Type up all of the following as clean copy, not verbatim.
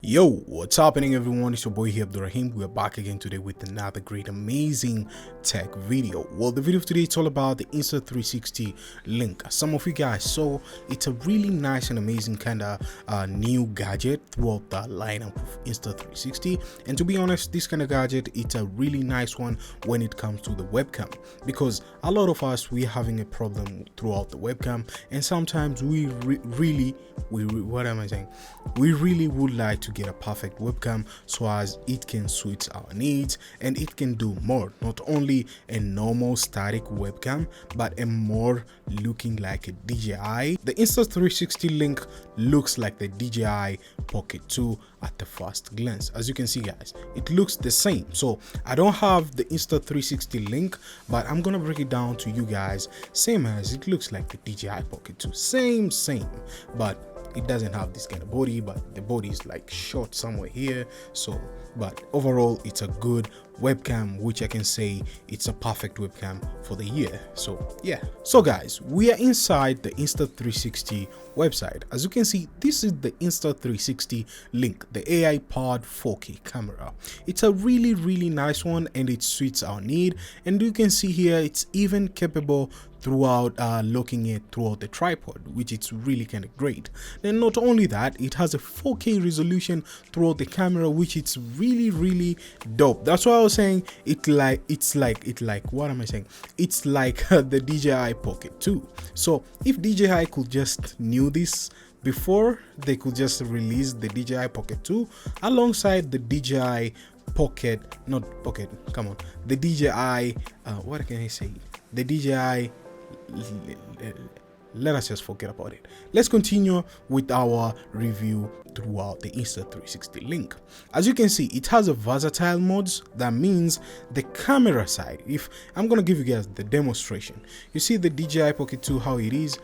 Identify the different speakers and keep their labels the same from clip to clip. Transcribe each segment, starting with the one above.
Speaker 1: Yo, what's happening everyone? It's your boy here, Abdurrahim. We're back again today with another great, amazing tech video. Well, the video today it's all about the Insta360 link. Some of you guys saw it's a really nice and amazing kind of new gadget throughout the lineup of Insta360. And to be honest, this kind of gadget, it's a really nice one when it comes to the webcam, because a lot of us, we're having a problem throughout the webcam, and sometimes we really would like to get a perfect webcam so as it can suit our needs and it can do more, not only a normal static webcam but a more looking like a DJI. The Insta360 link looks like the DJI Pocket 2 at the first glance. As you can see guys, it looks the same. So I don't have the Insta360 link, but I'm gonna break it down to you guys. Same as it looks like the DJI Pocket 2, same, but it doesn't have this kind of body, but the body is like short somewhere here. So but overall it's a good webcam, which I can say it's a perfect webcam for the year. So yeah, so guys, we are inside the Insta360 website. As you can see, this is the Insta360 link, the AI powered 4K camera. It's a really nice one and it suits our need, and you can see here it's even capable throughout looking it throughout the tripod, which is really kind of great. Then not only that, it has a 4K resolution throughout the camera, which it's really dope. That's why I was saying it's like what am I saying, it's like the DJI Pocket 2. So if DJI could just knew this before, they could just release the DJI Pocket 2 alongside the DJI Pocket, not Pocket, come on, the DJI what can I say, the DJI, let us just forget about it. Let's continue with our review throughout the Insta360 link. As you can see, it has a versatile modes. That means the camera side, if I'm gonna give you guys the demonstration, you see the DJI Pocket 2 how it is.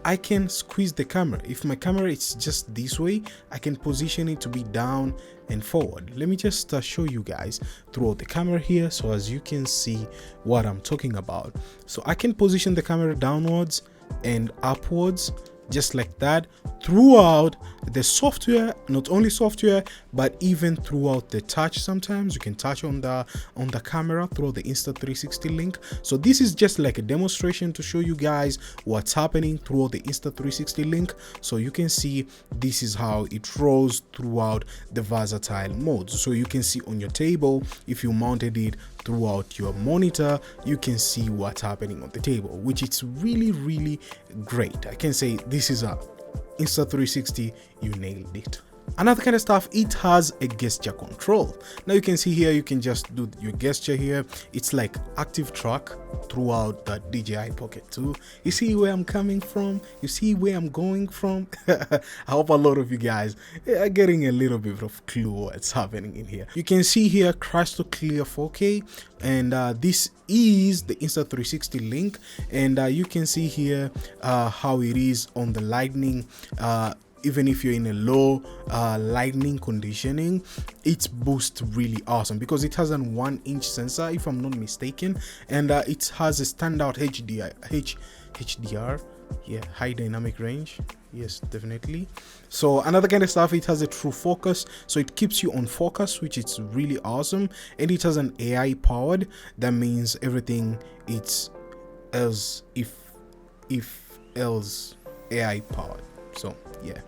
Speaker 1: I can squeeze the camera. If my camera is just this way, I can position it to be down and forward. Let me just show you guys throughout the camera here, so as you can see what I'm talking about. So I can position the camera downwards and upwards just like that throughout the software, not only software but even throughout the touch. Sometimes you can touch on the camera through the Insta360 link. So this is just like a demonstration to show you guys what's happening throughout the Insta360 link. So you can see this is how it rolls throughout the versatile modes. So you can see on your table, if you mounted it throughout your monitor, you can see what's happening on the table, which is really great. I can say this is a Insta360, you nailed it. Another kind of stuff, it has a gesture control. Now you can see here, you can just do your gesture here. It's like active track throughout the DJI Pocket 2. You see where I'm coming from, you see where I'm going from. I hope a lot of you guys are getting a little bit of clue what's happening in here. You can see here crystal clear 4K, and this is the Insta360 link, and you can see here how it is on the lightning. Even if you're in a low lightning conditioning, it's boost really awesome because it has a 1-inch sensor, if I'm not mistaken, and it has a standout HDR, yeah, high dynamic range, yes, definitely. So another kind of stuff, it has a true focus, so it keeps you on focus, which is really awesome. And it has an AI powered, that means everything it's else if else AI powered. So yeah,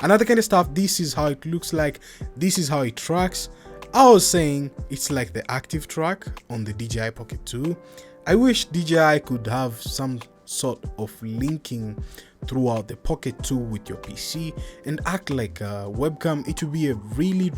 Speaker 1: another kind of stuff, this is how it looks like, this is how it tracks. I was saying it's like the active track on the DJI Pocket 2. I wish DJI could have some sort of linking throughout the Pocket 2 with your PC and act like a webcam. It would be a really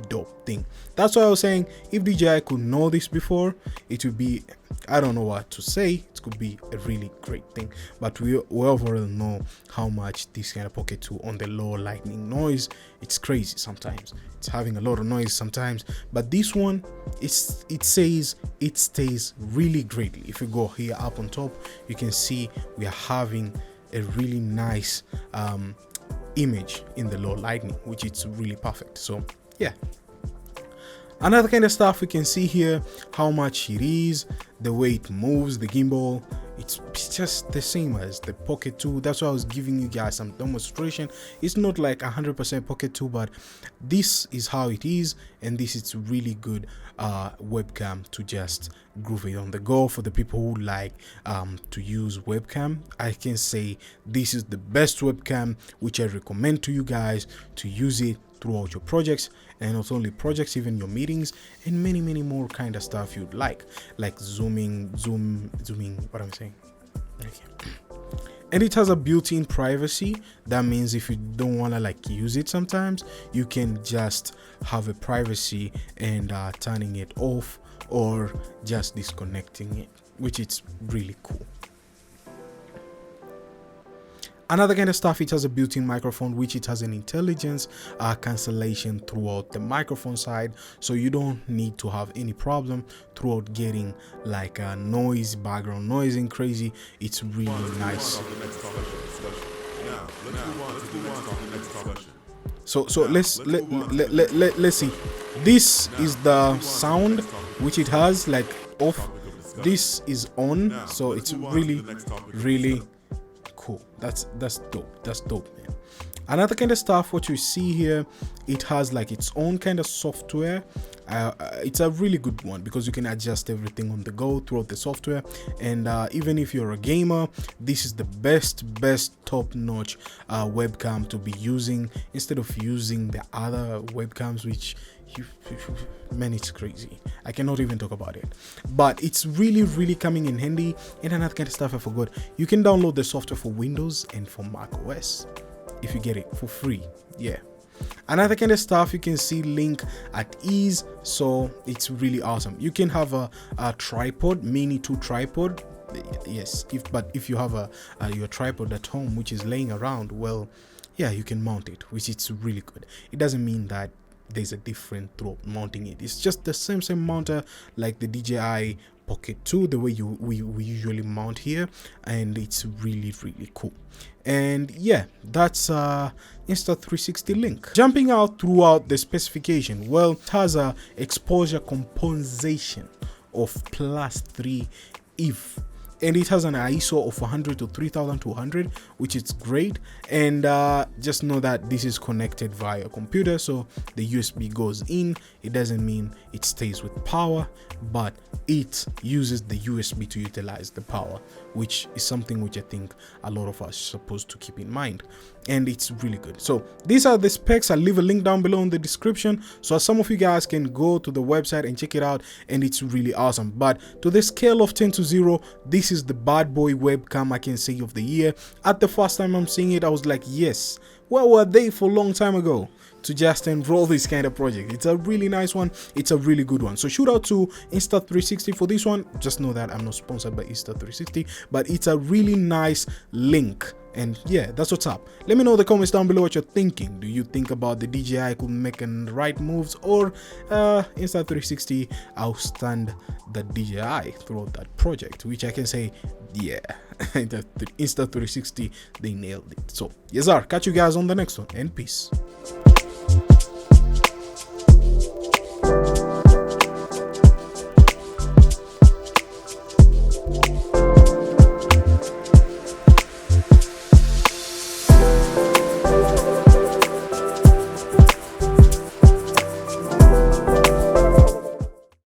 Speaker 1: dope thing. That's why I was saying if DJI could know this before, it would be, I don't know what to say, it could be a really great thing. But we overall know how much this kind of Pocket 2 on the low lightning noise, it's crazy sometimes. It's having a lot of noise sometimes, but this one, it stays really greatly. If you go here up on top, you can see we are having a really nice image in the low lightning, which is really perfect. So yeah, another kind of stuff, we can see here how much it is, the way it moves, the gimbal, it's just the same as the Pocket 2. That's why I was giving you guys some demonstration. It's not like 100% Pocket 2, but this is how it is, and this is really good webcam to just groove it on the go. For the people who like to use webcam, I can say this is the best webcam, which I recommend to you guys to use it throughout your projects, and not only projects, even your meetings and many more kind of stuff you'd like zooming, what I'm saying. Okay. And it has a built-in privacy. That means if you don't want to like use it sometimes, you can just have a privacy and turning it off or just disconnecting it, which is really cool. Another kind of stuff, it has a built-in microphone, which it has an intelligence cancellation throughout the microphone side, so you don't need to have any problem throughout getting like a noise, background noising crazy. It's really nice. So let's see. This is the sound which it has like off. This is on, so it's really cool. That's dope, man. Another kind of stuff, what you see here, it has like its own kind of software. It's a really good one because you can adjust everything on the go throughout the software, and even if you're a gamer, this is the best top-notch webcam to be using instead of using the other webcams, which man, it's crazy. I cannot even talk about it, but it's really coming in handy. And another kind of stuff I forgot, you can download the software for Windows and for Mac OS if you get it for free. Yeah. Another kind of stuff, you can see link at ease, so it's really awesome. You can have a tripod, mini 2 tripod. Yes, if you have your tripod at home which is laying around, well, yeah, you can mount it, which is really good. It doesn't mean that there's a different through mounting it. It's just the same mounter like the DJI Pocket 2, the way we usually mount here, and it's really cool. And yeah, that's Insta360 link. Jumping out throughout the specification, well, it has a exposure compensation of +3 if, and it has an ISO of 100 to 3200, which is great. And just know that this is connected via a computer, so the USB goes in. It doesn't mean it stays with power, but it uses the USB to utilize the power, which is something which I think a lot of us are supposed to keep in mind, and it's really good. So these are the specs. I'll leave a link down below in the description so some of you guys can go to the website and check it out, and it's really awesome. But to the scale of 10 to 0, this is the bad boy webcam I can say of the year. At the first time I'm seeing it, I was like, yes, where were they for a long time ago to just enroll this kind of project? It's a really nice one. It's a really good one. So shout out to Insta360 for this one. Just know that I'm not sponsored by Insta360, but it's a really nice link. And yeah, that's what's up. Let me know in the comments down below what you're thinking. Do you think about the DJI could make the right moves, or Insta360 outstand the DJI throughout that project? Which I can say, yeah, the Insta360, they nailed it. So yes sir, catch you guys on the next one, and peace.